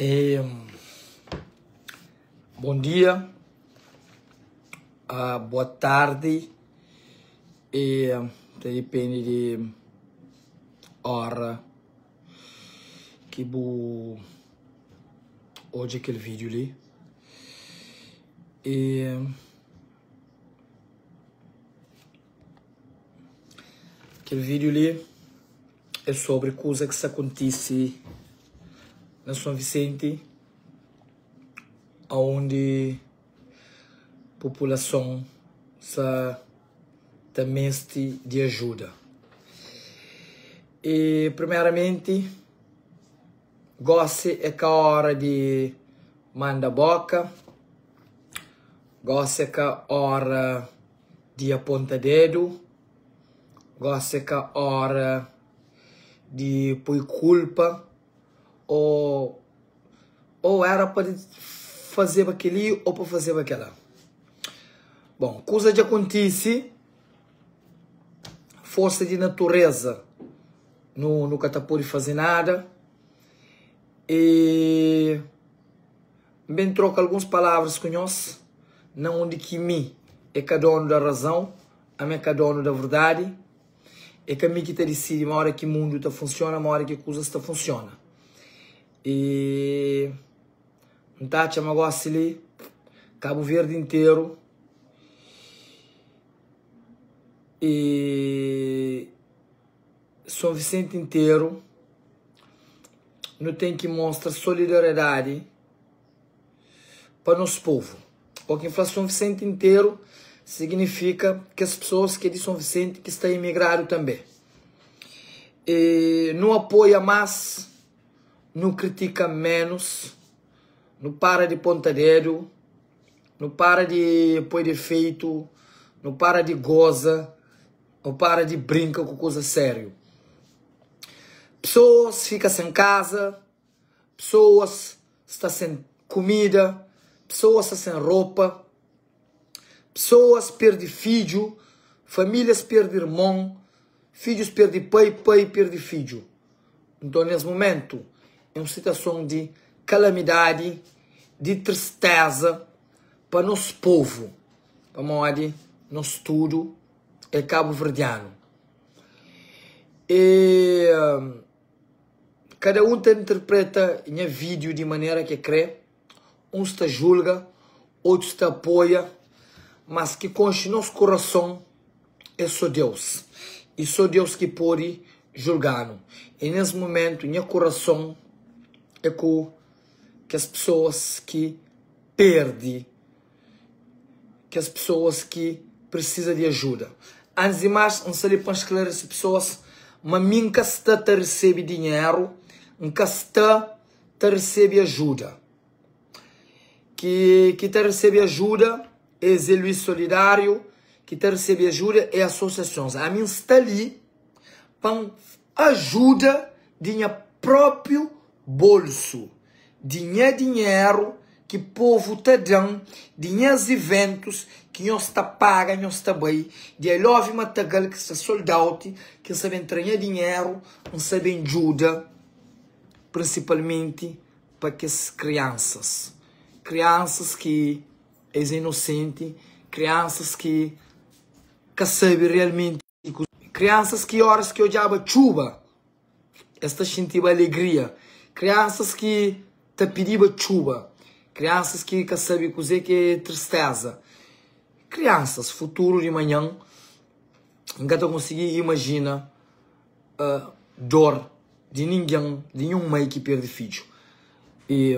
E, bom dia, boa tarde, e depende de hora que hoje aquele vídeo ali. E aquele vídeo ali é sobre coisa que se acontece na São Vicente, onde a população também de ajuda. E primeiramente, gosto é que a hora de mandar boca, gosto é que a hora de apontar dedo, gosto é que a hora de pôr culpa, ou era para fazer aquele ou para fazer aquela. Bom, coisa que acontece, força de natureza, nunca tá pode fazer nada. E bem troca algumas palavras com nós, não onde que mim é cada dono da razão, a mim é cada dono da verdade, é que a mim que te decide uma hora que o mundo tá funciona, uma hora que a coisa está funciona. E tá chama gosta ali, Cabo Verde inteiro, e São Vicente inteiro não tem que mostrar solidariedade para nosso povo, porque em São Vicente inteiro significa que as pessoas que é de São Vicente que estão imigrando também, e não apoia mais, não critica menos, não para de pontadeiro, não para de pôr defeito, não para de goza, não para de brincar com coisa séria. Pessoas ficam sem casa, pessoas estão sem comida, pessoas estão sem roupa, pessoas perdem filho, famílias perdem irmão, filhos perdem pai, pai perde filho. Então, nesse momento, é uma situação de calamidade, de tristeza para nosso povo, para modo nosso tudo é cabo-verdiano. E cada um interpreta em vídeo de maneira que crê, um está julga, outro está apoia, mas que conste nosso coração é só Deus, e só Deus que pode julgar. E nesse momento, meu coração é que as pessoas que perdem, que as pessoas que precisam de ajuda. Antes de mais, não sei para esclarecer as pessoas, mas nunca está a receber dinheiro, nunca está a receber ajuda. Que está a receber ajuda é Zé Luís Solidário, que está a receber ajuda é associações. A mim está ali para ajuda de meu próprio bolso. Dinheiro que o povo está dando, dinheiros eventos que nós está paga, nós está bem, de I love Matagal que está soldado, que sabem treinar dinheiro, não sabem ajuda, principalmente para que as crianças que é inocente, crianças que sabem realmente, crianças que horas que odiava chuva, esta sentiu alegria, crianças que te pediam chuva, crianças que sabem cozer que é tristeza, crianças, futuro de manhã, nunca te consegui imaginar dor de ninguém, de nenhum mãe que perde filho. E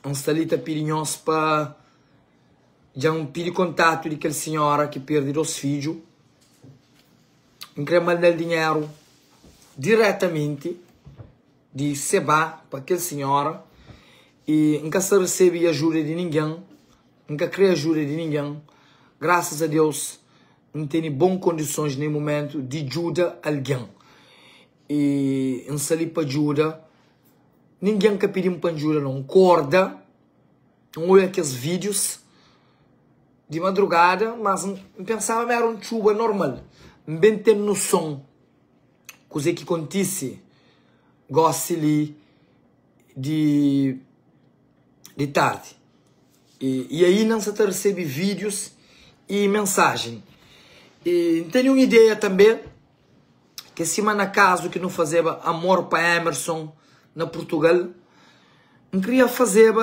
um salita pirinhos para já pedir contato de aquela senhora que perde 2 filhos, incrementa mandar dinheiro diretamente de Seba para aquela senhora, e nunca se recebe ajuda de ninguém, nunca cria ajuda de ninguém. Graças a Deus, não tem boas condições no momento de ajuda a alguém. E não se para ajuda, ninguém que pedir para ajuda não acorda, não olha aqueles vídeos de madrugada, mas pensava que era chuva normal. Bem tem noção, coisa que acontece, gosto ali de de tarde. E aí não se recebe vídeos e mensagem. E tenho uma ideia também, que cima na casa que não fazia amor para Emerson na Portugal, não queria fazer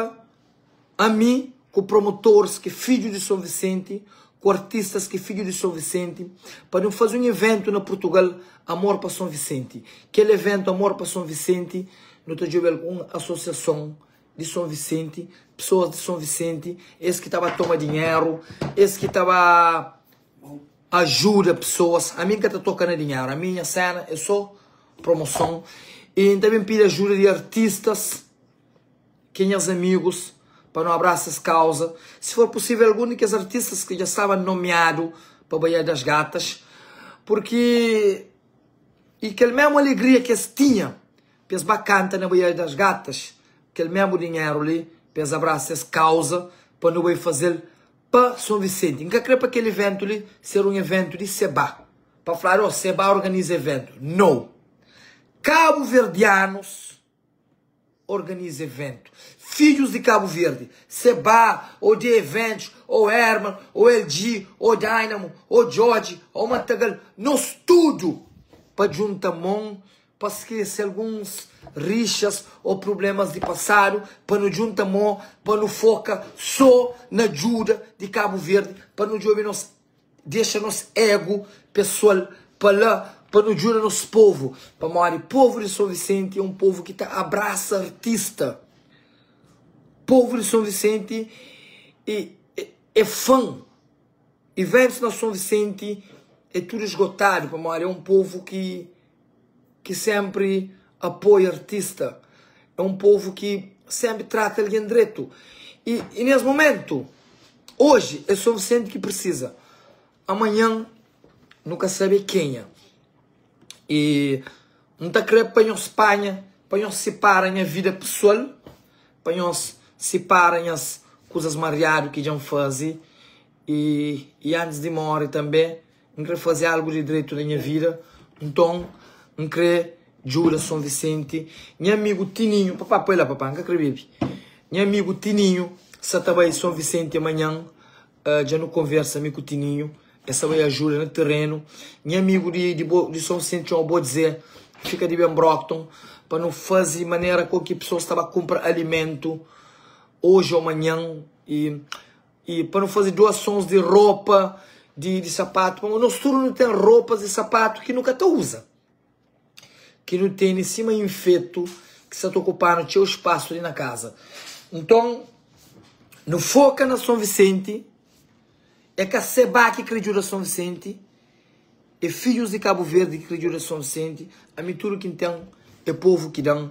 a mim, com promotores que filho de São Vicente, com artistas que filho de São Vicente, para não fazer um evento na Portugal, Amor para São Vicente. Aquele evento Amor para São Vicente, não estou de alguma associação de São Vicente, pessoas de São Vicente, esse que estava a tomar dinheiro, esse que estava ajuda pessoas, a mim que está tocando dinheiro, a minha cena é só promoção, e também pedi ajuda de artistas, quem é amigos, para não abraçar essa causa, se for possível, alguns dos artistas que já estavam nomeados para a Baía das Gatas, porque, e aquela mesma alegria que eles tinham, para eles bacantam na Baía das Gatas, aquele mesmo dinheiro ali, para eles abraçar essa causa, para não vai fazer para São Vicente. Nunca creio para aquele evento ali ser um evento de Seba, para falar, oh, Seba organiza evento. Não. Cabo-verdianos organiza evento. Filhos de Cabo Verde, Seba, ou de eventos, ou Herman, ou LG, ou Dynamo, ou George, ou Matagal, nós tudo para juntar mão, para esquecer alguns rixas ou problemas de passado, para não juntar mão, para não focar só na ajuda de Cabo Verde, para não deixar nosso ego pessoal para lá, para não ajudar nosso povo. Para o povo de São Vicente é um povo que abraça artista. O povo de São Vicente é fã. Eventos na São Vicente é tudo esgotado. Para é um povo que sempre apoia artista. É um povo que sempre trata alguém direito. E nesse momento, hoje é São Vicente que precisa. Amanhã, nunca sabe quem é. E não está querendo para nós Espanha, para nós separarem a vida pessoal, para nós separarem as coisas mariadas que já fazem. E antes de morrer também, não quero fazer algo de direito da minha vida. Então, não quero Jura São Vicente. Meu amigo Tininho, papá, põe lá, papá, não acredito. Meu amigo Tininho, se estava em São Vicente amanhã, já não conversa comigo com o Tininho. Essa vai ajuda no terreno. Meu amigo de São Vicente, eu vou dizer, fica de bem Brockton, para não fazer maneira com que a pessoa estava a comprar alimento hoje ou amanhã, e para não fazer doações de roupa, de sapato. Nós tudo não tem roupas e sapato que nunca te usa. Que não tem em cima infeito, que está ocupando o seu espaço ali na casa. Então, não foca na São Vicente, é que a Seba que acredita São Vicente, é filhos de Cabo Verde que acreditam São Vicente, a mim tudo que tem é povo que dão,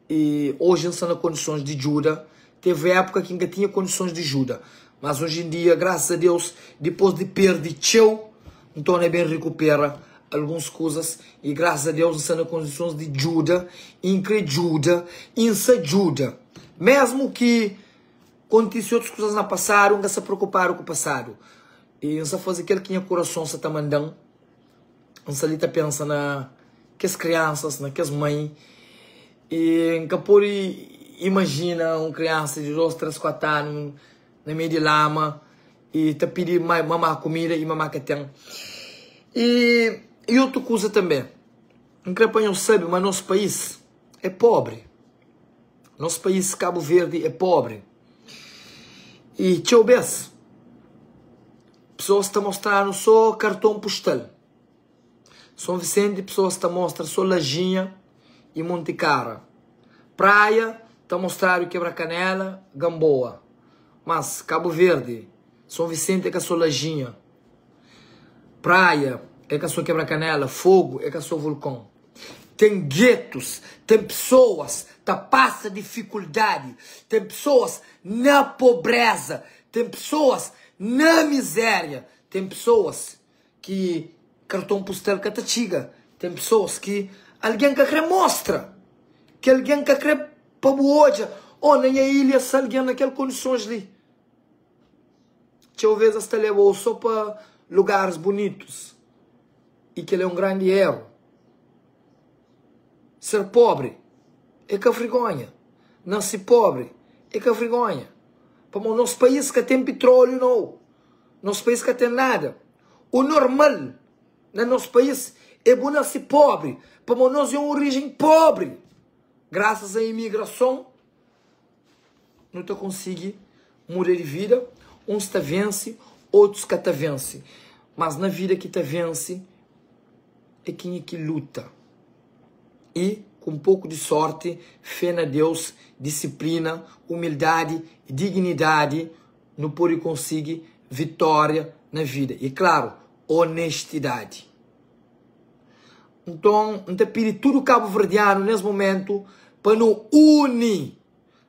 e hoje não estão em condições de ajuda. Teve época que ainda tinha condições de ajuda, mas hoje em dia, graças a Deus, depois de perder tchau, então é bem recupera algumas coisas, e graças a Deus não estão em condições de ajuda, ajuda, mesmo que aconteceu outras coisas no passado, não se preocuparam com o passado. E não se faz aquele que tinha coração, se está mandando. Não se ali pensa na que as crianças, na que as mães. E nunca por imagina uma criança de 2, 3, 4 anos na meio de lama e te pedir mamar comida e mamar que tem. E outra coisa também. Não creio que não sabe, mas nosso país é pobre. Nosso país, Cabo Verde, é pobre. E tchau, bes. Pessoas estão mostrando só cartão postal. São Vicente, pessoas estão mostrando só Lajinha e Monte Cara. Praia, está mostrando Quebra-Canela, Gamboa. Mas Cabo Verde, São Vicente é que é só Lajinha. Praia é que é só Quebra-Canela. Fogo é que é só Vulcão. Tem guetos, tem pessoas que passam dificuldade, tem pessoas na pobreza, tem pessoas na miséria, tem pessoas que cartão postal que te tem pessoas que alguém que quer mostra, que alguém que quer para hoje, ou na ilha se alguém naquelas condições ali. Talvez esta levou só para lugares bonitos e que ele é um grande erro. Ser pobre é que é vergonha. Nascer pobre é que a vergonha. Para o nosso país que tem petróleo, não. Nosso país que tem nada. O normal no nosso país é bom nascer pobre. Para nós é uma origem pobre. Graças à imigração, não te consegue mudar de vida. Uns te vence, outros que te vence. Mas na vida que te vence, é quem é que luta. E, com um pouco de sorte, fé na Deus, disciplina, humildade e dignidade, não pode conseguir vitória na vida. E, claro, honestidade. Então, não te pedir tudo cabo-verdiano nesse momento para nos unir.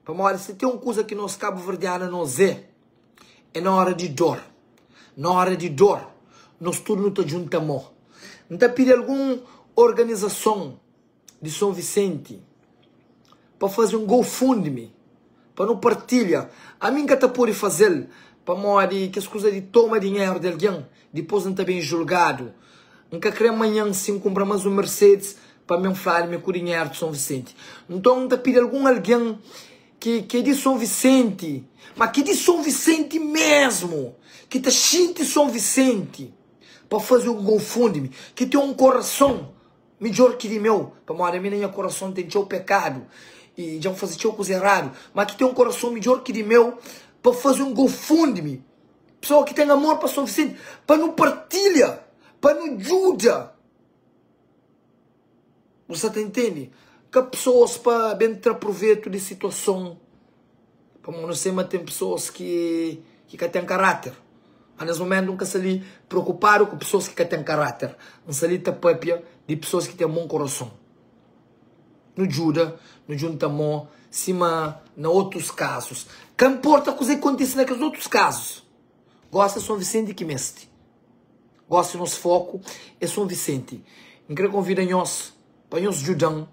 Para olha, se tem uma coisa que nós cabo-verdianos não é na hora de dor. Na hora de dor, nós tudo não te juntamos. Não te pedir alguma organização de São Vicente para fazer um GoFundMe, para não partilhar. A mim que te pode fazer, para morrer que as coisas de toma dinheiro de alguém, depois não está bem julgado. Nunca queria amanhã sim comprar mais um Mercedes para me inflar com o dinheiro de São Vicente. Então, te pedir algum alguém que é de São Vicente, mas que é de São Vicente mesmo, que te sente São Vicente, para fazer um GoFundMe, que tem um coração melhor que de meu, para morrer, minha coração tem o pecado, e já fazer coisa errada, mas que tem um coração melhor que de meu, para fazer um GoFundMe, pessoa que tem amor para São Vicente, para não partilha, para não ajuda. Você te entende? Que pessoas para bem tirar proveito de situação, para não sei, mas tem pessoas que têm caráter. Mas nesse momento nunca se ali preocuparam com pessoas que têm caráter. Não se ali tapapia de pessoas que têm um bom coração. Não ajuda, não junta mão, cima em outros casos. Que importa o que acontece naqueles outros casos. Gosta de São Vicente que mestre. Gosta do nosso foco é São Vicente. Eu quero convidar nós para nos ajudar.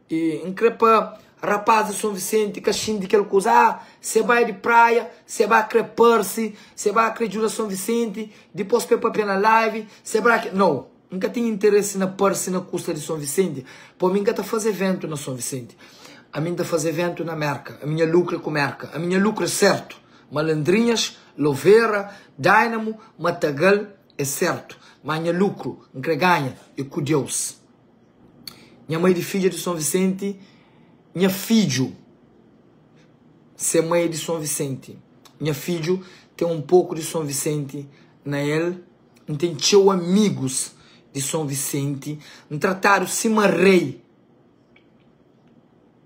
E eu quero para rapazes de São Vicente que acham de aquela coisa, você vai de praia, você vai crepar-se, você vai acreditar São Vicente, depois para ir na live, você vai... Não, nunca tenho interesse na par-se na custa de São Vicente, por mim nunca está fazer evento na São Vicente. A mim está fazer evento na Merca, a minha lucra com Merca, a minha lucra é certo. Malandrinhas, Louveira, Dynamo, Matagal, é certo. Mas a minha lucro, nunca ganha, é com Deus. Minha mãe de filha de São Vicente, minha filho, se é mãe de São Vicente. Minha filho tem um pouco de São Vicente na ele. Tem teu amigos de São Vicente. Trataram cima rei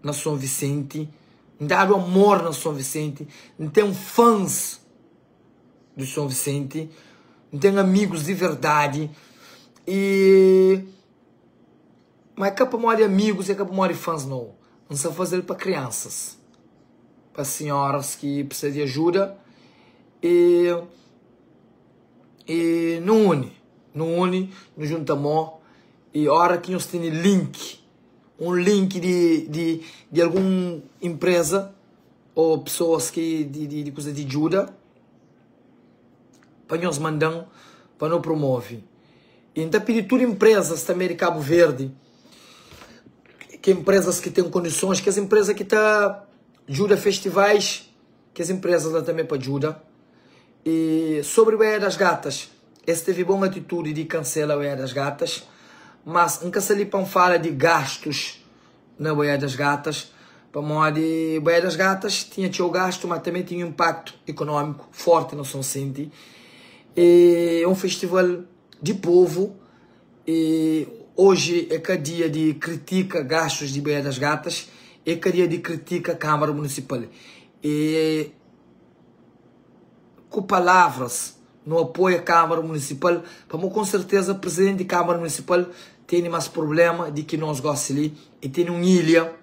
na São Vicente. Daram amor na São Vicente. Tem fãs de São Vicente. Tem amigos de verdade. Mas é para morrer amigos, é para morrer fãs, não. Não se fazer para crianças, para senhoras que precisam de ajuda. E não une, não junta mão. E a hora que nós temos um link de alguma empresa ou pessoas que de coisa de ajuda, para nós mandar, para não promover. E então pedir tudo empresas também de Cabo Verde, que empresas que têm condições, que as empresas que ajudam festivais, que as empresas lá também para ajuda. E sobre o Baía das Gatas, esse teve boa atitude de cancelar o Baía das Gatas, mas nunca se ali para falar de gastos na Baía das Gatas. Para modo de Baía das Gatas tinha o gasto, mas também tinha um impacto econômico forte no São Vicente. É um festival de povo. E hoje é cada dia de critica gastos de Baía das Gatas, é cada dia de critica a Câmara Municipal. E com palavras no apoio à Câmara Municipal, como com certeza o presidente da Câmara Municipal tem mais problema de que nós gostamos ali, e tem uma ilha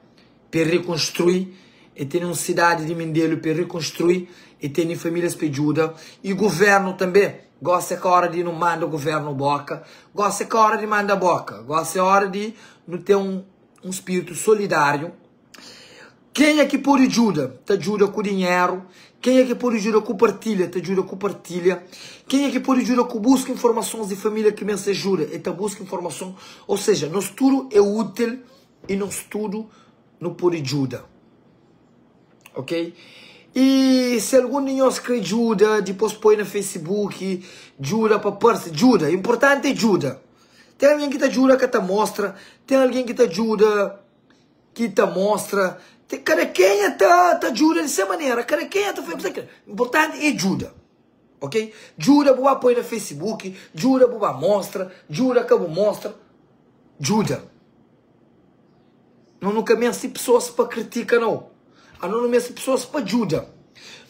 para reconstruir, e tem uma cidade de Mindelo para reconstruir, e tem famílias para ajuda, e o governo também. Gosta que a hora de não manda o governo boca. Gosta que a hora de manda boca. Gosta a hora de não ter um espírito solidário. Quem é que pode ajuda? Te ajuda com dinheiro. Quem é que pode ajuda com partilha? Te ajuda com partilha. Quem é que pode ajuda com busca informações de família que me ajuda? E te busca informação. Ou seja, nosso tudo é útil e nosso tudo não pode ajuda. ok? E se algum de nós quer ajuda, depois põe no Facebook, ajuda para partir, ajuda, importante é ajuda. Tem alguém que te ajuda, que te mostra, tem alguém que te ajuda, que te mostra, cada quem te ajuda dessa maneira, cada quem te faz, importante é ajuda, ok? Ajuda para põe no Facebook, ajuda para mostra, ajuda que mostra, ajuda. Não nunca mexe pessoas para criticar, não. Não mexe pessoas para ajuda.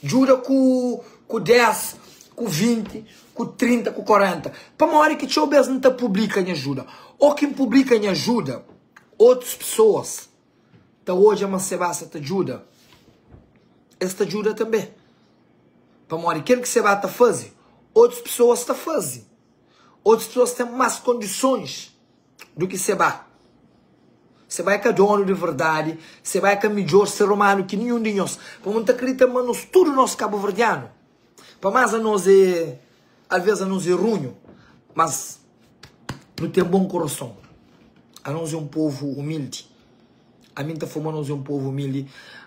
Ajuda com 10, com 20, com 30, com 40. Para uma hora que te ouves não te publica em ajuda. Ou quem publica em ajuda, outras pessoas. Então hoje é uma sebassa te ajuda. Esta ajuda também. Para uma hora que você vai te fazer, outras pessoas te fazem. Outras pessoas têm mais condições do que você vai. Você vai que é dono de verdade, você vai que é melhor ser humano que nenhum de nós. Para muita acredita, mas tudo nós cabo-verdiano. Para mais a nós é, às vezes a nós é ruim, mas não tem bom coração. A nós é um povo humilde. A mim está formando nós é um povo humilde.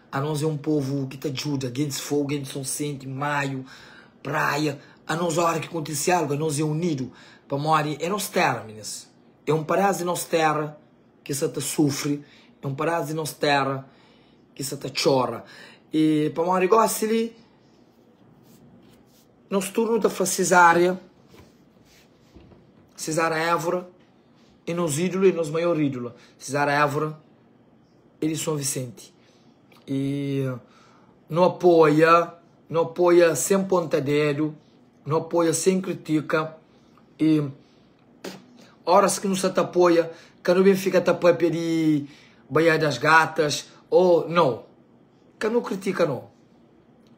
A nós é um povo que te ajuda, gente se fogo, gente São Vicente, maio, praia. A nós a hora que acontece algo, a nós é unido. Para morrer, é nossa terra, meninas. É um parásia de nossa terra. Que você te sofre, é um parásia de nossa terra, que você te chora. E para uma negócio ali, nós turno da cesárea Évora, e nos ídolos, e nos maiores ídolos. Cesárea Évora, eles São Vicente. E não apoia sem pontadeiro, não apoia sem critica. E horas que não se te apoia, que não fica a pedir Baía das Gatas, ou não. Que não critica, não.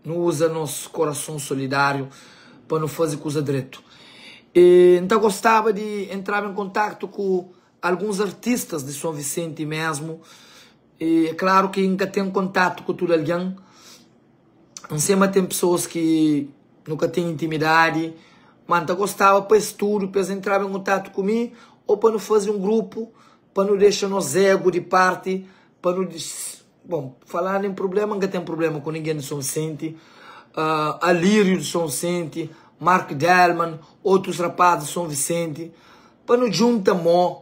Não usa nosso coração solidário para não fazer coisa direito. E, então gostava de entrar em contato com alguns artistas de São Vicente mesmo. E é claro que nunca tenho contato com todo alguém. Em cima tem pessoas que nunca têm intimidade. Mas então gostava para isso tudo, para entrar em contato comigo, ou para não fazer um grupo, para não deixar nos ego de parte, para não... Bom, falar em problema, nunca tem problema com ninguém de São Vicente. Alírio de São Vicente, Mark Delman, outros rapazes de São Vicente. Para não juntar-me,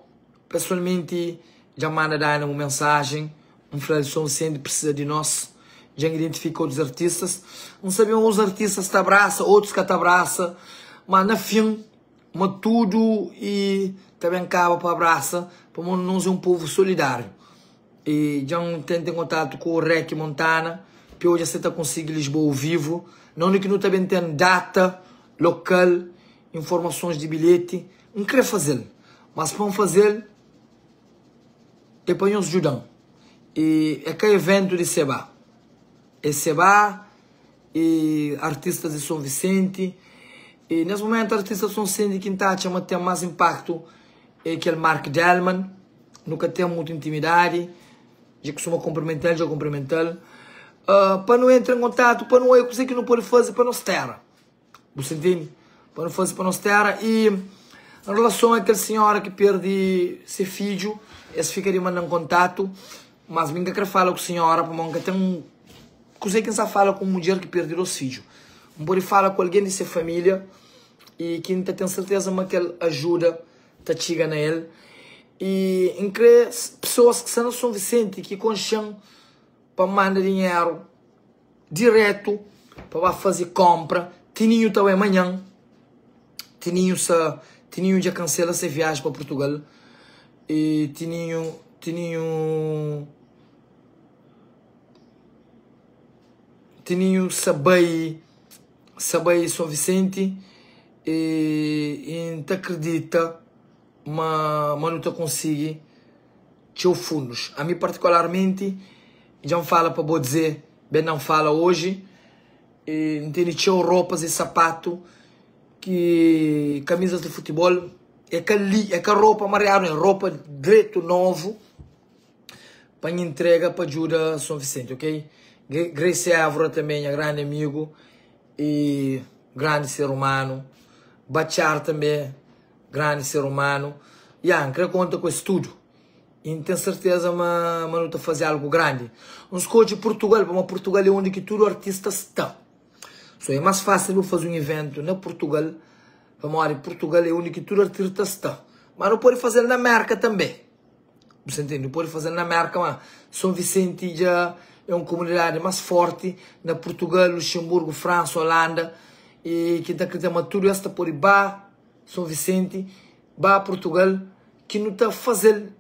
pessoalmente, já manda dar uma mensagem. Um filho de São Vicente precisa de nós. Já identifica outros artistas. Não sabiam, uns artistas te abraçam, outros que te abraçam. Mas, no fim, tudo e também acaba para abraçar, para nós é um povo solidário. E já tento em contato com o REC Montana, que hoje você está conseguindo Lisboa ao vivo. Não é que não também tem data, local, informações de bilhete. Não quer fazer, mas para fazer, é para nos ajudar. E é que é evento de Seba. É Seba, e artistas de São Vicente. E nesse momento, artistas de São Vicente que tem mais impacto é aquele Mark Delman. Nunca tem muita intimidade. Já costuma cumprimentar, já cumprimentar. Para não entrar em contato, para não eu sei que não pode fazer para nós terra. Você entende? Para não fazer para nós terra. E em relação àquela senhora que perde seu filho, esse ficaria mandando contato. Mas nunca quero falar com a senhora, porque nunca tem coisa que não fala com mulher que perdeu os filhos. Não pode falar com alguém de sua família e que não tem certeza que ele ajuda, tá chega nele. E em que pessoas que são São Vicente, que concham para mandar dinheiro direto para fazer compra. Tininho também amanhã. Tininho já cancela essa viagem para Portugal. E Tininho sabe São Vicente e não acredita, mas não te consegue ter fundos. A mim particularmente, já não fala para vou dizer, bem não fala hoje, e não tem roupas e sapato, que camisas de futebol, é que roupa amarela, é roupa direito novo, para entrega para ajuda São Vicente, ok? Grace Évora também é grande amigo e grande ser humano. Bachar também, grande ser humano. E Ancra conta com isso tudo. e tenho certeza que não está fazer algo grande. Não escolhe Portugal, mas Portugal é onde que todo artista está. So, é mais fácil fazer um evento na Portugal, Portugal é onde que todo artista está. Mas não pode fazer na América também. Você entende? Não pode fazer na América, mas São Vicente já é uma comunidade mais forte. Na Portugal, Luxemburgo, França, Holanda. E que está acreditando tudo isso por ir São Vicente, para Portugal, que não está fazendo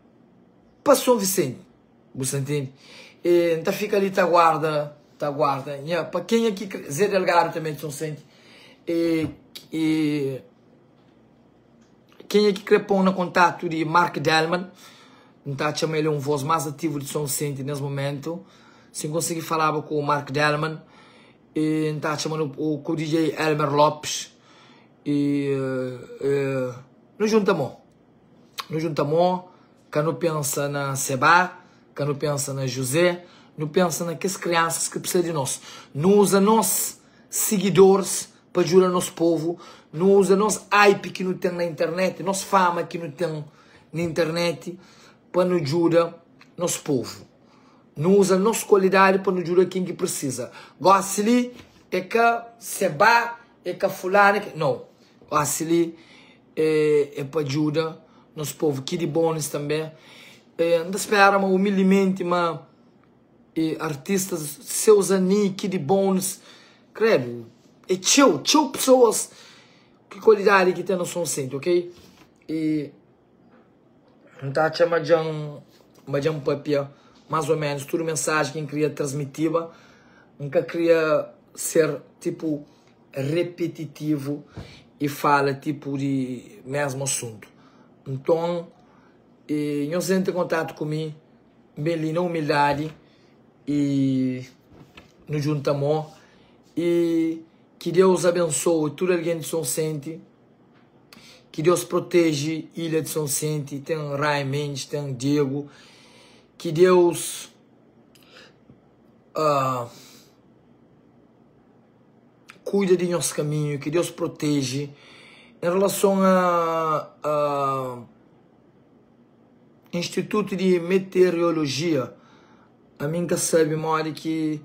para São Vicente. Você entende? E então fica ali, tá guarda. Yeah. Para quem aqui, Zé Delgado também de São Vicente. Quem aqui quer pôr no contato de Mark Delman, então chama ele voz mais ativo de São Vicente nesse momento. Se conseguir falar com o Mark Delman, e está chamando o DJ Elmer Lopes. E nos juntamos, que não pensa na Seba, que não pensa na José, não pensa naquelas crianças que precisam de nós. Não usa nossos seguidores para ajudar nosso povo, não usa nosso hype que não tem na internet, nossa fama que não tem na internet para nos ajudar nosso povo. Não usa nossa qualidade para nos ajudar quem que precisa. Gosta ali é que Seba, é que fulano, não. Gosta ali é para ajudar nosso povo. Que de bônus também. Não espera humildemente, mas artistas, seus aninhos, que de bônus. Credo. É tchau pessoas. Que qualidade que tem no São Vicente, ok? E então chama de um papel, mais ou menos, toda mensagem que queria transmitir, nunca queria ser tipo repetitivo e fala tipo de mesmo assunto. Então, eu sempre em contato comigo, bem na humildade e nos juntamos e que Deus abençoe todo alguém de São Vicente, que Deus protege a Ilha de São Vicente, tem Ray Mendes, tem Diego, que Deus cuida de nosso caminho, que Deus protege. Em relação a Instituto de Meteorologia, a mim que sabe, mora que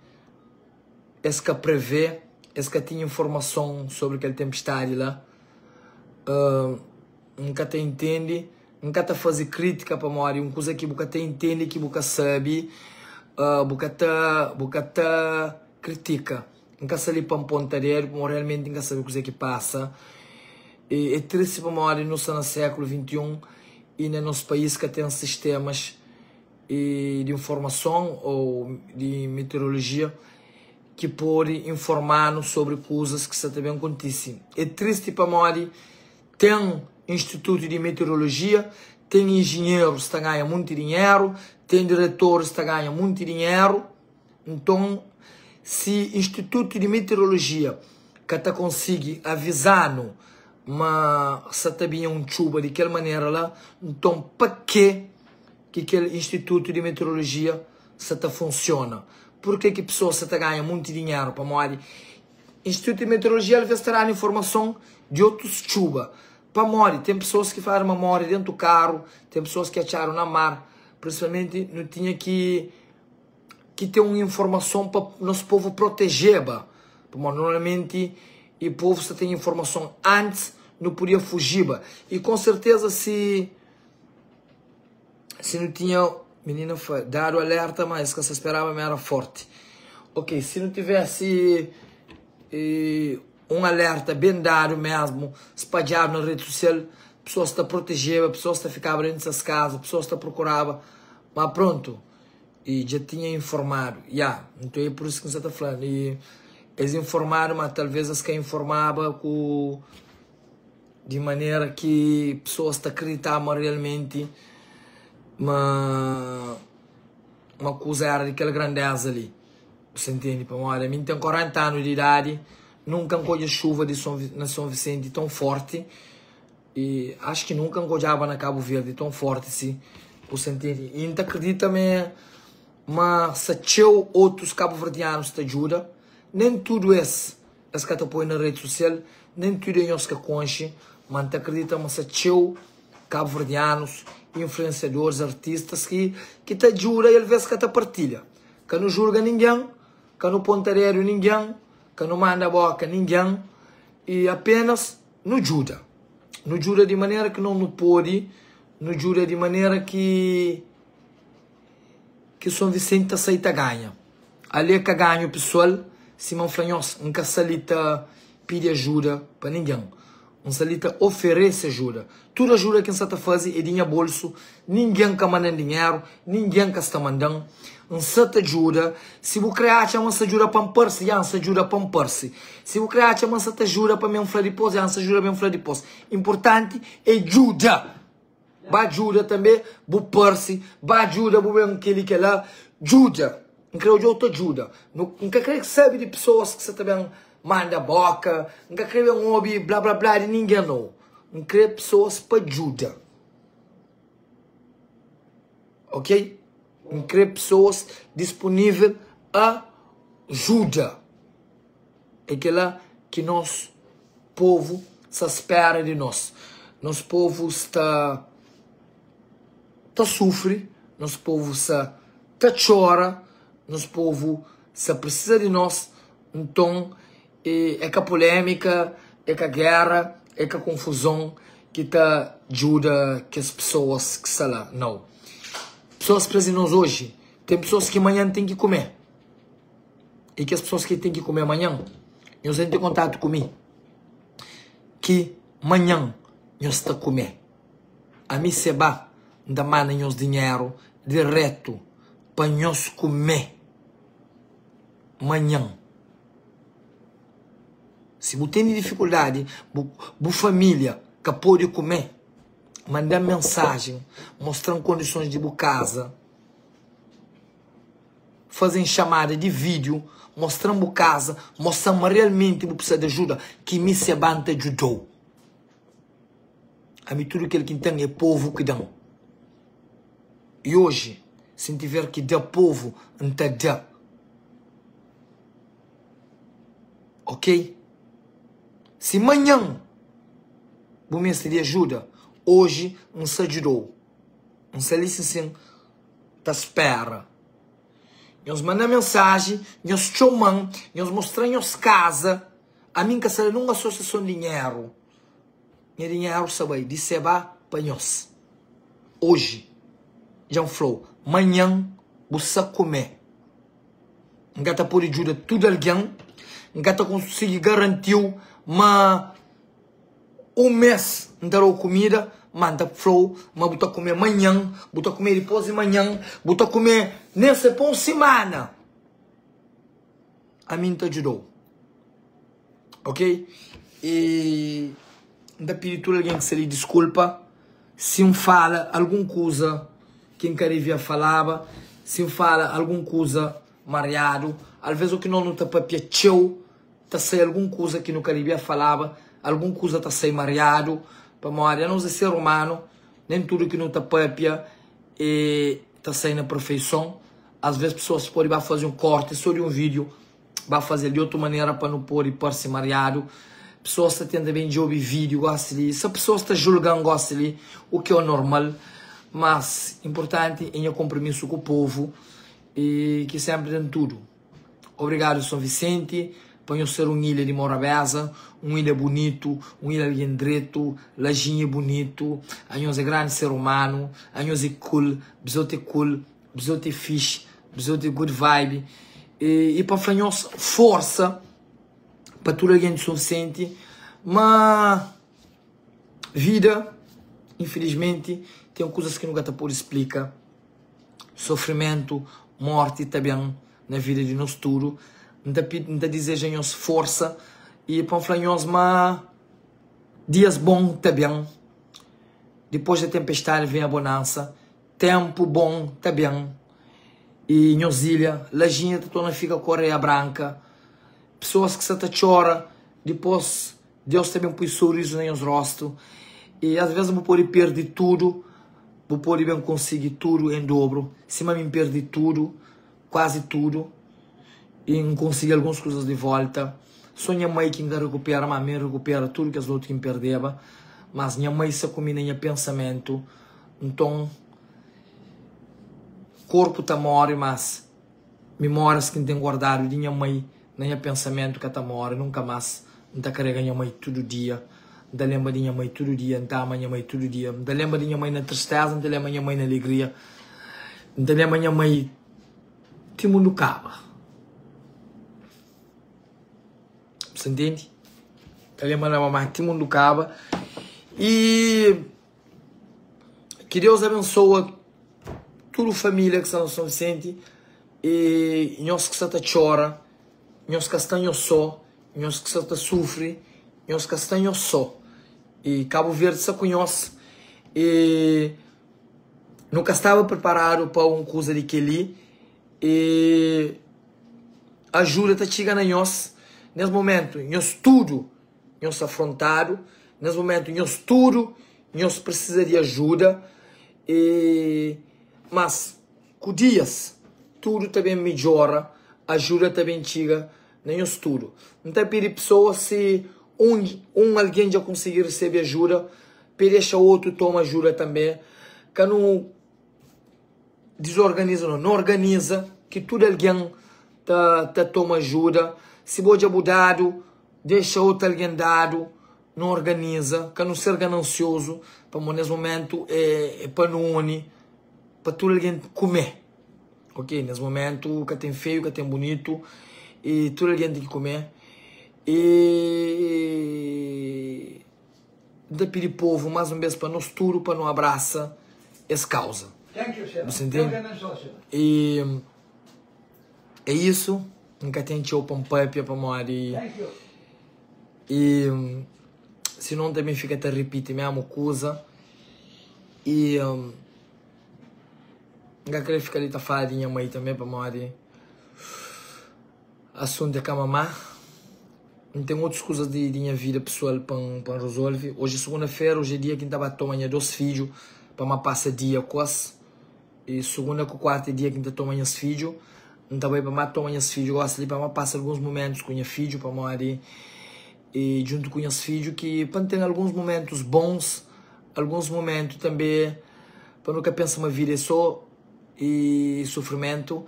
esse prevê, esse tinha informação sobre aquela tempestade lá, nunca te entende, nunca te fazer crítica para mora, uma coisa que você entende, que você sabe, você critica, nunca sabe para um pontadeiro, realmente nunca sabe o que passa. É triste para mora, não está no século XXI e no nosso país que tem sistemas de informação ou de meteorologia que pode informar-nos sobre coisas que também acontecem. É triste para nós, tem instituto de meteorologia, tem engenheiros que ganham muito dinheiro, tem diretores que ganham muito dinheiro. Então, se instituto de meteorologia que está consegue avisar-nos, mas se também um chuva daquela maneira lá, então para que aquele instituto de meteorologia se funciona? Por que pessoas se ganham muito dinheiro para morar? Instituto de Meteorologia ele vai estar informação de outros chuva. Para morar, tem pessoas que fazem uma mora dentro do carro, tem pessoas que acharam na mar. Principalmente, não tinha que ter uma informação para nosso povo proteger. Normalmente, o povo só tem informação antes, não podia fugir. E com certeza, se não tinha... Menina foi dado alerta, mas que se esperava era forte. Ok, se não tivesse um alerta bem dado mesmo, espalhado na rede social, pessoas se protegiam, pessoas se ficavam dentro das casas, pessoas se procuravam, mas pronto, e já tinha informado. Então é por isso que você está falando. E eles informaram, mas talvez as que informavam de maneira que pessoas acreditavam realmente. Uma coisa era daquela grandeza ali. Você entende? Olha, a mim tem 40 anos de idade, nunca encolhi chuva na São Vicente tão forte. E acho que nunca encolhava na Cabo Verde tão forte, sim. Você entende? E não acredita-me, mas se teu outros cabo-verdianos te ajudam, nem tudo esse que te põe na rede social, nem tudo é isso que conche, mas te acredita-me, se teu cabo-verdianos influenciadores, artistas que te ajudam e às vezes que te partilha. Que não julga ninguém, que não pontareiro ninguém, que não manda a boca ninguém e apenas não ajuda. Não ajuda de maneira que não pode, não ajuda de maneira que São Vicente aceita ganha. Ali é que ganha o pessoal, se não flanhos, nunca salita pede ajuda para ninguém. Um salita oferece ajuda. Toda ajuda que você está fazendo é dinheiro bolso. Ninguém que manda dinheiro, ninguém que está mandando. Você te ajuda. Se você criar, você ajuda para pamper-se, você ajuda para pamper-se. Se você criar, você te ajuda para me inflar de pós, você ajuda para me inflar de pós. Importante é ajuda. Vai ajuda também, vou pôr-se. Vai ajuda, vou ver aquele que lá. Ajuda. Não creio que eu te ajuda. Nunca creio que sabe de pessoas que você também manda a boca. Nunca creio um hobby, blá blá blá, de ninguém não. Não creio pessoas para ajuda. Ok? Não creio pessoas disponíveis a ajuda. É aquela que nosso povo se espera de nós. Nosso povo está sofre, nosso povo está chora, nosso povo se precisa de nós. Então é que a polêmica, é que a guerra, é que a confusão que ajuda que as pessoas que estão lá. Não. Pessoas presas nós hoje, tem pessoas que amanhã têm que comer. E que as pessoas que têm que comer amanhã, nós têm contato comigo. Que amanhã nós está comer. A mim se va, da mana nós dinheiro direto para nós comer. Amanhã. Se você tem dificuldade, a família que pode comer, mandar mensagem, mostrando condições de casa, fazem chamada de vídeo, mostrando casa, mostrando realmente que precisa de ajuda, que me se te ajudou. A mim tudo aquilo que tem é povo que dá. E hoje, se tiver que dar povo, não dá. Ok? Se amanhã o mês de ajuda, hoje não se ajudou. Não se licença, tá espera. Nós mandamos mensagem, nós chamamos, nós mostramos casa. A mim que será numa associação de dinheiro. Meu dinheiro sabe de seba para nós. Hoje, já falou, amanhã você comer. Não gata por ajuda tudo alguém, não gata conseguir garantir mas um mês não dará comida, manda flow, mas botar comer amanhã, botar comer depois de manhã, botar comer nessa por semana. A mim te ajudou. Ok? E da pedir alguém que se lhe desculpa se um fala alguma coisa que não queria falava, se um fala alguma coisa mareado, às vezes o que não está para piacheu, tá sai alguma coisa que no Caribe falava, alguma coisa tá sai mareado, para morar não é ser humano, nem tudo que não tá papia e tá sai na perfeição. Às vezes pessoas podem fazer um corte só de um vídeo, vai fazer de outra maneira para não pôr e pôr se mareado. Pessoas que têm bem de ouvir vídeo, gostam ali. Se a pessoa está julgando, gostam ali, o que é normal, mas importante é o compromisso com o povo e que sempre tem tudo. Obrigado, São Vicente. Para ser uma ilha de Morabeza, uma ilha bonito, uma ilha bem direito, lajinha bonito, a nós é grande ser humano, a nós é cool, besote fixe, besote good vibe, e para nós força, para toda a gente suficiente, mas vida, infelizmente, tem coisas que nunca te pode explicar, sofrimento, morte também na vida de nós tudo. Não desejamos força e para mas dias bons também. Depois da tempestade vem a bonança. Tempo bom também. E nos ilha, lajinha toda fica correia branca. Pessoas que se choram, depois Deus também põe sorriso nos rostos. E às vezes eu pode perder tudo, eu pode bem conseguir tudo em dobro. Se eu perdi tudo, quase tudo. E não consegui algumas coisas de volta. Só minha mãe que ainda recupera, mas me recupera tudo que as outras que perdeva. Mas minha mãe se combina em pensamento, Então, corpo tá morre, mas memórias que tem guardado de minha mãe, nem pensamento que tá morre, nunca mais. Não tá carregando minha mãe todo dia. Não lembra de minha mãe todo dia, não tá ama minha mãe todo dia. Não lembra de minha mãe na tristeza, não lembra de minha mãe na alegria. Não lembra de minha mãe de mundo acaba. Você entende? Não lembra da mamãe de mundo acaba. E que Deus abençoe toda a família que está no São Vicente. E nós que está chora, nós que estamos só, nós que está sofre, nós que estamos só. E Cabo Verde se conhece. E nunca estava preparado para uma coisa daquele. E ajuda está chegando a nós. Nesse momento, nós tudo, nós afrontado. Nesse momento, nós tudo, nós precisa de ajuda. E mas com dias tudo também melhora, ajuda também chega, nem os tudo. Então pedir pessoas se alguém já conseguir receber ajuda, deixa outro toma ajuda também, que não desorganiza, não organiza, que tudo alguém tá toma ajuda. Se pode mudado, deixa outro alguém dado, não organiza, que não ser ganancioso, para nesse momento é para não unir, para tudo alguém comer. Ok? Nesse momento, que tem feio, que tem bonito, e tudo alguém tem que comer. E de pedir povo, mais uma vez, para nós tudo, para não abraçar essa causa. Você entende? E é isso. Nunca tem que open pipe para morrer. E se não também fica até repetir a mesma coisa. E nunca queria ficar ali, tá falando de minha mãe também para morrer. Assunto é com a mamãe. Não tem outras coisas de minha vida pessoal para resolver. Hoje é segunda-feira, hoje é dia que estava tomando 2 filhos para uma passar dia quase. E segunda com quarta dia que ainda tomando os filhos. Não estava aí para uma tomar os filhos, gosto ali para uma passar alguns momentos com minha filho para morrer. E junto com os filhos que para ter alguns momentos bons, alguns momentos também para nunca pensar uma vida só e sofrimento.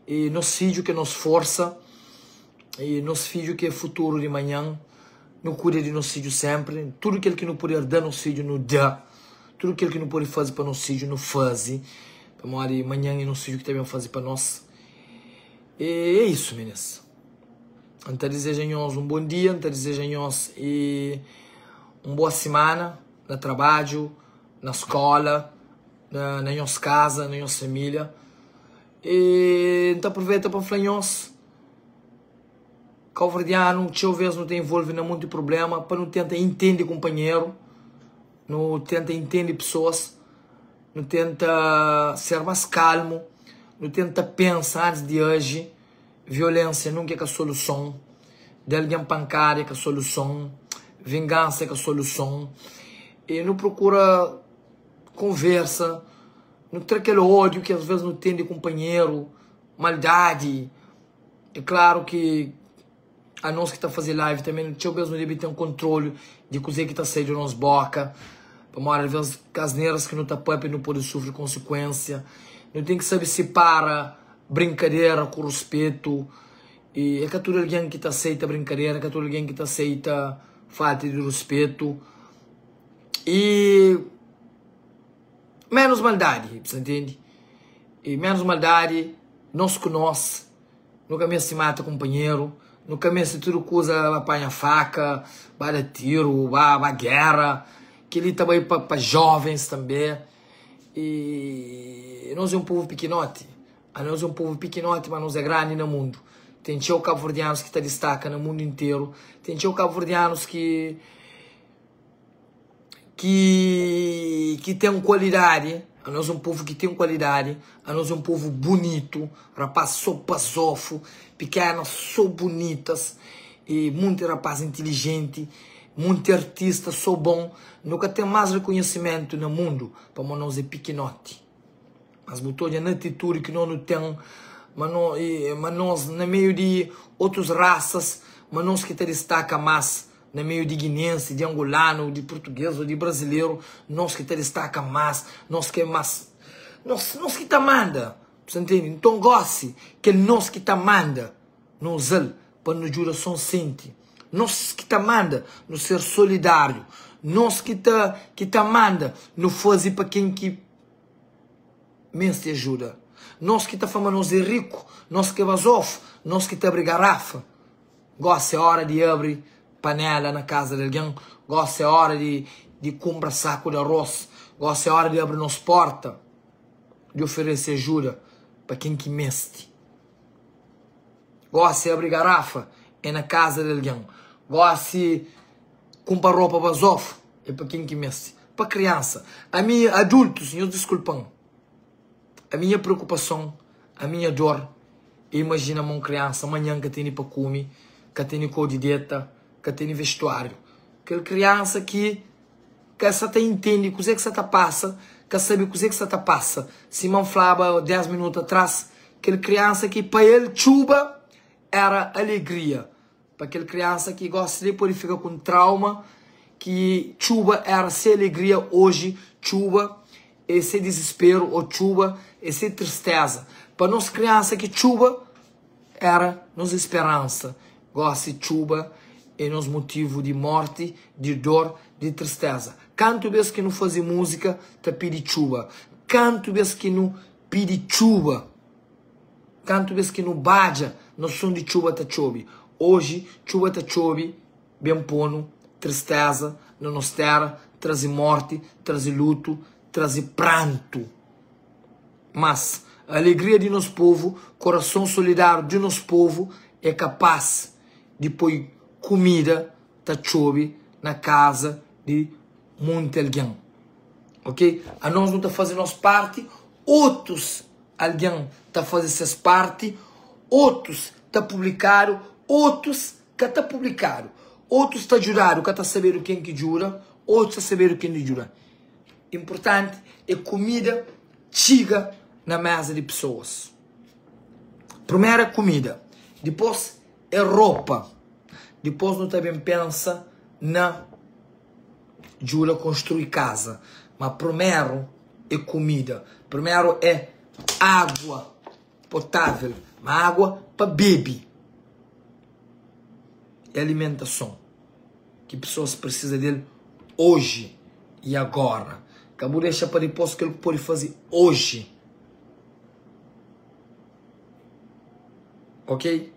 E nos filhos que nos força. E nosso filho que é futuro de manhã, não cuida de nosso filho sempre. Tudo aquilo que não puder dar nosso filho, não dá. Tudo aquilo que não pode fazer para nosso filho, não faz. Para morrer amanhã e nosso filho que também fazer para nós. E é isso, meninas. Então desejo a nós um bom dia, então desejo a nós uma boa semana no trabalho, na escola, na nossa casa, na nossa família. E então aproveita para falar nós. Calverdiano, muitas vezes não tem envolvido em muito problema, para não tentar entender companheiro, não tenta entender pessoas, não tenta ser mais calmo, não tenta pensar antes de agir. Violência nunca é a solução, de alguém pancária é a solução, vingança é a solução, e não procura conversa, não tem aquele ódio que às vezes não tem de companheiro, maldade. É claro que a nós que está fazendo live também, tinha mesmo deve ter um controle de coisa que está saindo nas boca. Para às vezes, casneiras que não está papo e não pode sofrer consequência. Não tem que saber separar brincadeira com respeito. E é que todo alguém que está aceita brincadeira, é que todo alguém que está aceita falta de respeito. E menos maldade, você entende? E menos maldade, não se conhece, nunca mais se mata companheiro. No caminho se tudo coisa apanha faca, vai dar tiro, vai guerra, que ele também para jovens também. E nós é um povo pequenote, nós é um povo pequenote, mas nós é grande no mundo. Tem cabo-verdianos que está destaca no mundo inteiro, tem cabo-verdianos que tem qualidade. A nós é um povo que tem qualidade, a nós é um povo bonito, rapaz só pasofo, pequenas só bonitas, e muito rapaz inteligente, muito artista só bom, nunca tem mais reconhecimento no mundo, para nós é pequenote. Mas botou na atitude que nós não temos, mas nós, no meio de outras raças, mas nós que te destaca mais no meio de guinense, de angolano, de português ou de brasileiro, nós que te destaca mais, nós que te manda, você entende? Então goste que nós que te manda, nos ele, para nos juração sente, nós que te manda, no ser solidário, nós que te manda, no fazer para quem que menos te ajuda, nós que te fama nós é rico, nós que vasof, nós que te abre garrafa, gosta é hora de abrir panela na casa de alguém, gosta é hora de comprar saco de arroz, gosta é hora de abrir nos porta, de oferecer ajuda para quem que meste. Gosta de abrir garrafa é na casa de alguém, gosta de comprar roupa vasof é para quem que meste. Para criança, a minha adultos, eu desculpam, a minha preocupação, a minha dor, imagina uma criança amanhã que tem para comer, que tem cor de dieta, que tem vestuário. Aquela criança que você te entende o que você está passa, que sabe o que você está passa. Se não falava 10 minutos atrás, aquela criança que para ele chuva era alegria. Para aquela criança que gosta de depois fica com trauma, que chuva era ser alegria, hoje chuva é ser desespero, ou chuva é ser tristeza. Para nós criança que chuva era nos esperança. Gosta de chuva é nos motivo de morte, de dor, de tristeza. Quanto vezes que não faz música, te pede chuva. Quanto vezes que não pede chuva. Quanto vezes que não baja, no som de chuva te chove. Hoje, chuva te chove, bem pono, tristeza, não nos terra, traz morte, traz luto, traz pranto. Mas a alegria de nosso povo, coração solidário de nosso povo, é capaz de pôr comida, tá chove, na casa de muito alguém. Ok? A nós não está fazendo nossa parte, outros alguém está fazendo essas parte, outros está publicando, outros que está publicando, outros está jurando, que está sabendo quem que jura, outros está sabendo quem não jura. Importante é comida chega na mesa de pessoas. Primeiro é comida, depois é roupa, depois não também pensa na jura construir casa, mas primeiro é comida, primeiro é água potável, uma água para beber, é alimentação que pessoas precisam dele hoje e agora. Acabou de deixar para depois que ele pode fazer hoje. Ok?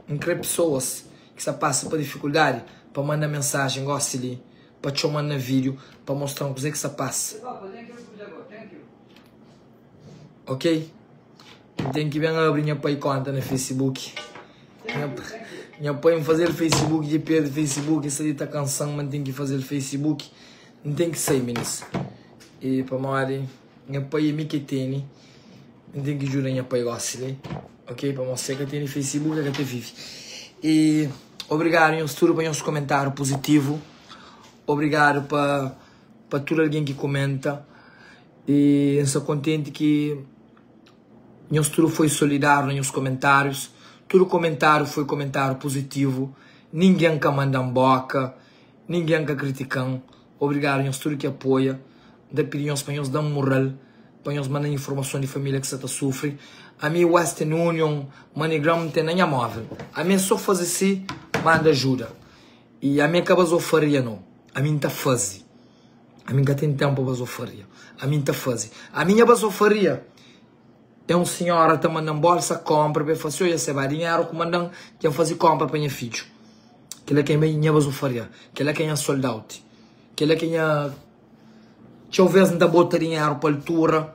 Não quer pessoas que se passam por dificuldade para mandar mensagem, gosta ali, para te mandar vídeo, para mostrar o que se passa. Ok? Tem que vir abrir minha conta no Facebook. Minha pai fazer o Facebook de perto do Facebook, isso ali tá cansando, mas tem que fazer o Facebook. Não tem que ser, meninos. E para mim, minha pai é que tem, não tem que jurar minha pai gosta, né? Ok? Para mostrar que tem Facebook, que tem vive. E obrigado, eu estudo para os comentários positivos. Obrigado para todo alguém que comenta. E eu sou contente que meu estudo foi solidário nos comentários. Todo comentário foi comentário positivo. Ninguém que manda boca, ninguém que criticam. Obrigado, nós tudo que apoia. Da pedir aos espanhóis dar moral, para nós mandar informação de família que está sofre. A mim Western Union, MoneyGram não tem nem a móvel. A mim só fazer assim, manda ajuda. E a mim acaba de oferir não. A mim está fazendo. A mim que tem tempo para oferir. A mim está fazendo. A minha basofaria é um senhora que manda bolsa compra para fazer olha se vai dinheiro que mandam que fazer compra para minha filho. Que é quem vem minha basofaria. Que é quem é soldado. Que é quem é talvez não bota dinheiro para a altura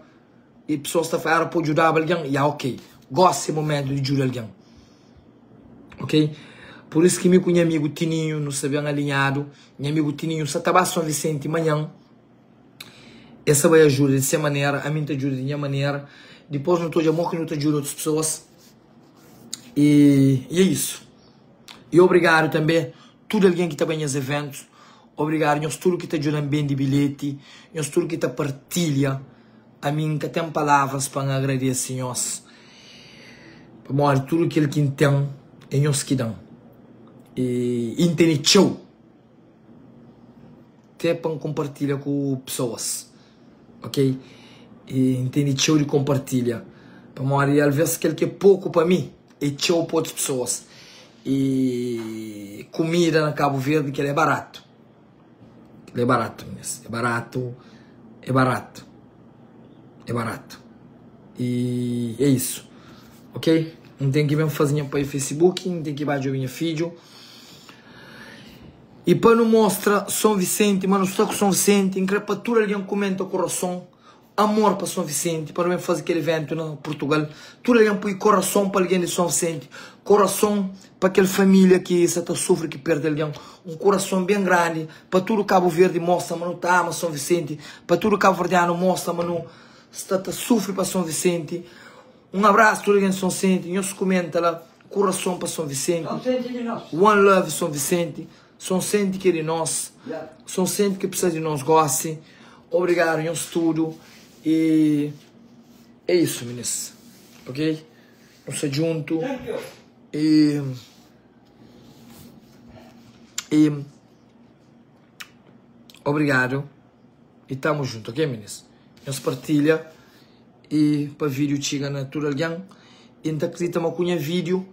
e pessoas estão fazendo para ajudar alguém, e ok, gosto desse momento de ajudar alguém, ok? Por isso que meu amigo Tininho não se bem alinhado, meu amigo Tininho se estava São Vicente amanhã, essa vai ajudar dessa maneira, a mim te ajuda de minha maneira, depois não estou de amor que não te ajuda outras pessoas, e é isso. E obrigado também todo alguém que está bem nos eventos. Obrigado, nós tudo que está ajudando bem de bilhete, nós tudo que está partilha. A mim que tem palavras para agradecer, nós. Por tudo que ele tem, é nós que dão. e entendeu. Até para compartilhar com pessoas, ok? E entendeu de compartilhar. Para morrer, às vezes, aquele que é pouco para mim, é tchau para outras pessoas. E comida na Cabo Verde, que ele é barato. Ele é barato, é barato, é barato, é barato. E é isso, ok? Não tem que mesmo fazer para o Facebook, não tem que baixar o meu vídeo. E para não mostrar São Vicente, mano, estou com São Vicente, increpatura alguém comenta o coração, amor para São Vicente, para não fazer aquele evento na Portugal, tudo alguém põe coração para alguém de São Vicente, coração para aquela família que está sofre, que perde alguém, um coração bem grande, para tudo Cabo Verde mostra, mano, tá ama São Vicente, para tudo Cabo Verdeano mostra, mano, está sofre para São Vicente, um abraço para alguém de São Vicente, e comenta lá, coração para São Vicente, one love São Vicente, São Vicente que é de nós, São Vicente que precisa de nós, goste, obrigado, em tudo, e é isso, meninas, ok? Nós estamos juntos, e obrigado, e estamos juntos, ok, meninas? Nós partilha, e para vídeo chega na tudo alguém, e não acredita uma cunha vídeo,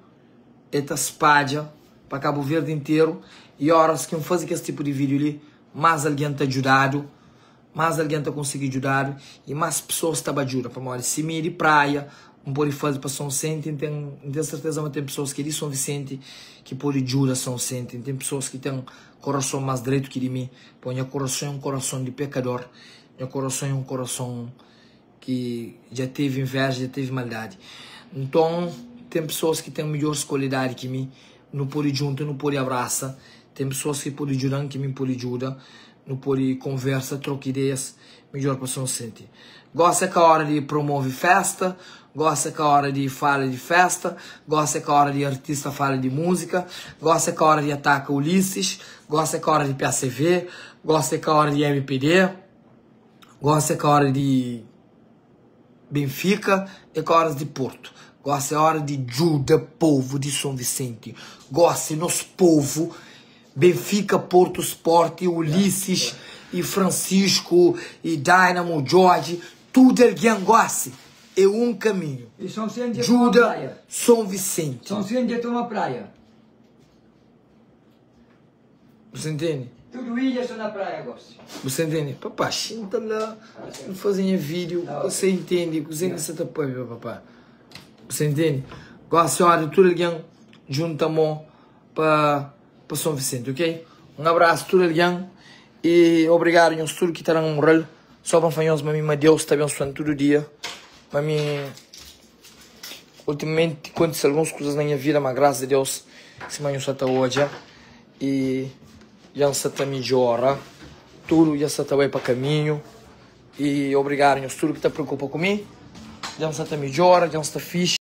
esta espalha para Cabo Verde inteiro, e horas que eu faço esse tipo de vídeo ali, mais alguém está ajudado, mais alguém está conseguindo ajudar, e mais pessoas estão ajudando, para morar se me de praia, não pode fazer para São Vicente, tem certeza que tem pessoas que de São Vicente, que podem ajudar São Vicente, tem pessoas que têm coração mais direito que de mim, põe o coração é um coração de pecador, meu coração é um coração que já teve inveja, já teve maldade, então tem pessoas que têm melhor qualidade que mim, não pode junto, não pode abraçar. Tem pessoas que podem ajudar, que me podem ajudar. Não pode conversa, trocar ideias. Melhor para São Vicente. Gosta que a hora de promover festa. Gosta que a hora de falar de festa. Gosta que a hora de artista fala de música. Gosta que a hora de ataca Ulisses. Gosta que a hora de PACV. Gosta que a hora de MPD. Gosta que a hora de Benfica. E que a hora de Porto. Gosta a hora de ajuda povo de São Vicente. Gosta nosso povo. Benfica, Porto Sport, Ulisses, e Francisco, e Dynamo, Jorge. Tudo alguém gosta. É um caminho. E São Vicente ajuda São Vicente. São Vicente é uma praia. Você entende? Tudo ilhas são na praia, gosto. Você entende? Papá, senta lá. Não fazem vídeo. Você entende? Você não se apoia, papá. Você entende? Gosta a hora de tudo alguém junta a mão para São Vicente, ok? Um abraço a todo alguém e obrigado a todos que estão a morrer. Só para fazer mas Deus está abençoando todo dia. Mas ultimamente acontecem algumas coisas na minha vida, mas graças a Deus se manhã só está hoje e já está melhor. Tudo já está para caminho e obrigado a todos que estão preocupados comigo. Já está melhor, já está fixe.